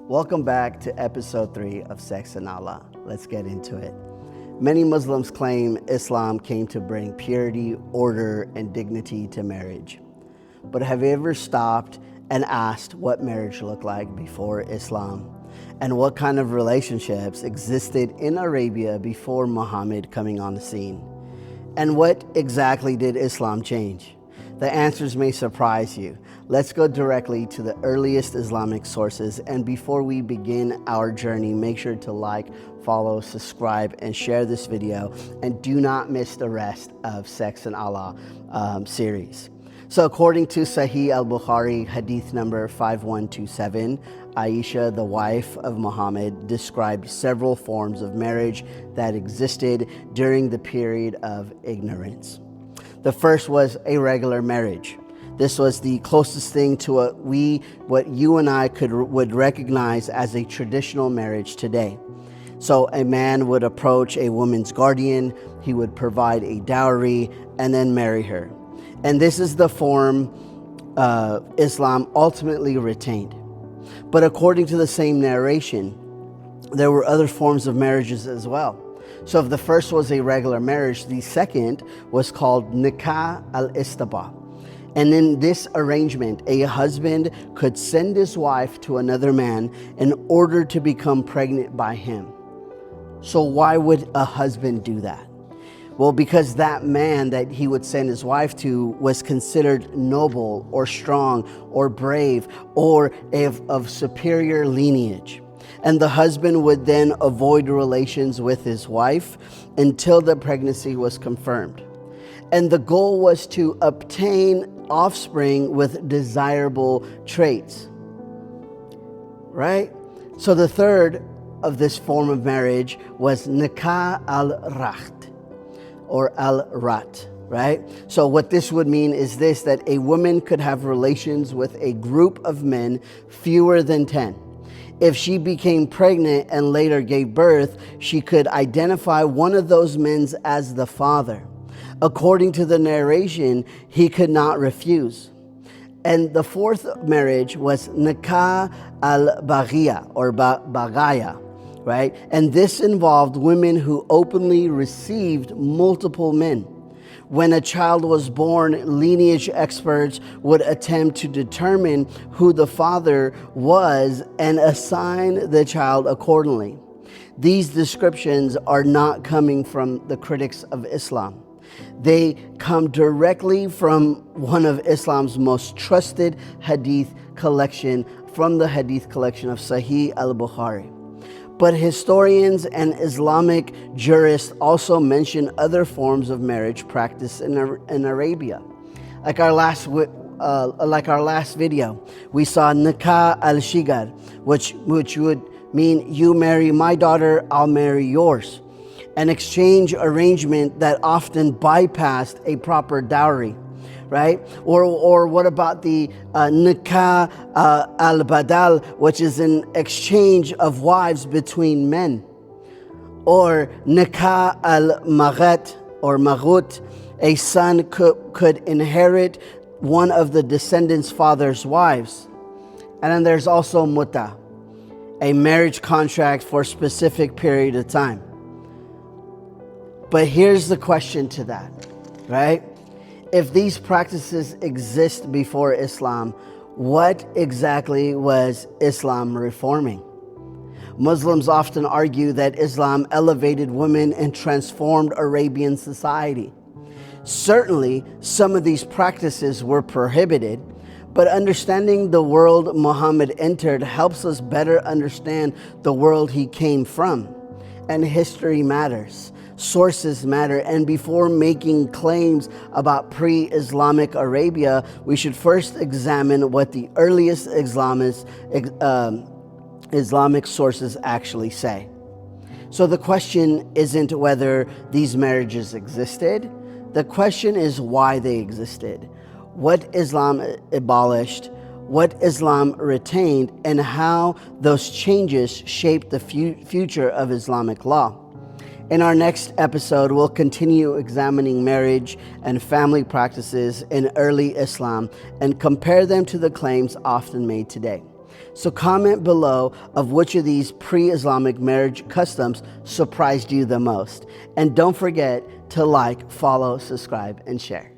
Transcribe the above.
Welcome back to episode 3 of Sex and Allah. Let's get into it. Many Muslims claim Islam came to bring purity, order, and dignity to marriage. But have you ever stopped and asked what marriage looked like before Islam? And what kind of relationships existed in Arabia before Muhammad coming on the scene? And what exactly did Islam change? The answers may surprise you. Let's go directly to the earliest Islamic sources. And before we begin our journey, make sure to like, follow, subscribe, and share this video. And do not miss the rest of Sex and Allah series. So according to Sahih al-Bukhari, hadith number 5127, Aisha, the wife of Muhammad, described several forms of marriage that existed during the period of ignorance. The first was a regular marriage. This was the closest thing to what you and I would recognize as a traditional marriage today. So a man would approach a woman's guardian, he would provide a dowry, and then marry her. And this is the form Islam ultimately retained. But according to the same narration, there were other forms of marriages as well. So if the first was a regular marriage, the second was called Nikah al-Istibda. And in this arrangement, a husband could send his wife to another man in order to become pregnant by him. So why would a husband do that? Well, because that man that he would send his wife to was considered noble or strong or brave or of superior lineage. And the husband would then avoid relations with his wife until the pregnancy was confirmed. And the goal was to obtain offspring with desirable traits. Right? So the third of this form of marriage was Nikah al-Raht or al-Raht. Right? So what this would mean is this, that a woman could have relations with a group of men fewer than 10. If she became pregnant and later gave birth, she could identify one of those men as the father. According to the narration, he could not refuse. And the fourth marriage was Nikah al-Baghaya or Baghaya, right? And this involved women who openly received multiple men. When a child was born, lineage experts would attempt to determine who the father was and assign the child accordingly. These descriptions are not coming from the critics of Islam. They come directly from one of Islam's most trusted hadith collection, from the hadith collection of Sahih al-Bukhari. But historians and Islamic jurists also mention other forms of marriage practiced in Arabia. Like our last video, we saw Nikah al-Shighar, which would mean you marry my daughter, I'll marry yours. An exchange arrangement that often bypassed a proper dowry. Right? Or what about the Nikah al-Badal, which is an exchange of wives between men? Or Nikah al-Maqt or Maqt, a son could inherit one of the descendant's father's wives. And then there's also Mut'ah, a marriage contract for a specific period of time. But here's the question to that, right? If these practices exist before Islam, what exactly was Islam reforming? Muslims often argue that Islam elevated women and transformed Arabian society. Certainly, some of these practices were prohibited, but understanding the world Muhammad entered helps us better understand the world he came from. And history matters. Sources matter, and before making claims about pre-Islamic Arabia, we should first examine what the earliest Islamic sources actually say. So the question isn't whether these marriages existed. The question is why they existed, what Islam abolished, what Islam retained, and how those changes shaped the future of Islamic law. In our next episode, we'll continue examining marriage and family practices in early Islam and compare them to the claims often made today. So comment below of which of these pre-Islamic marriage customs surprised you the most. And don't forget to like, follow, subscribe, and share.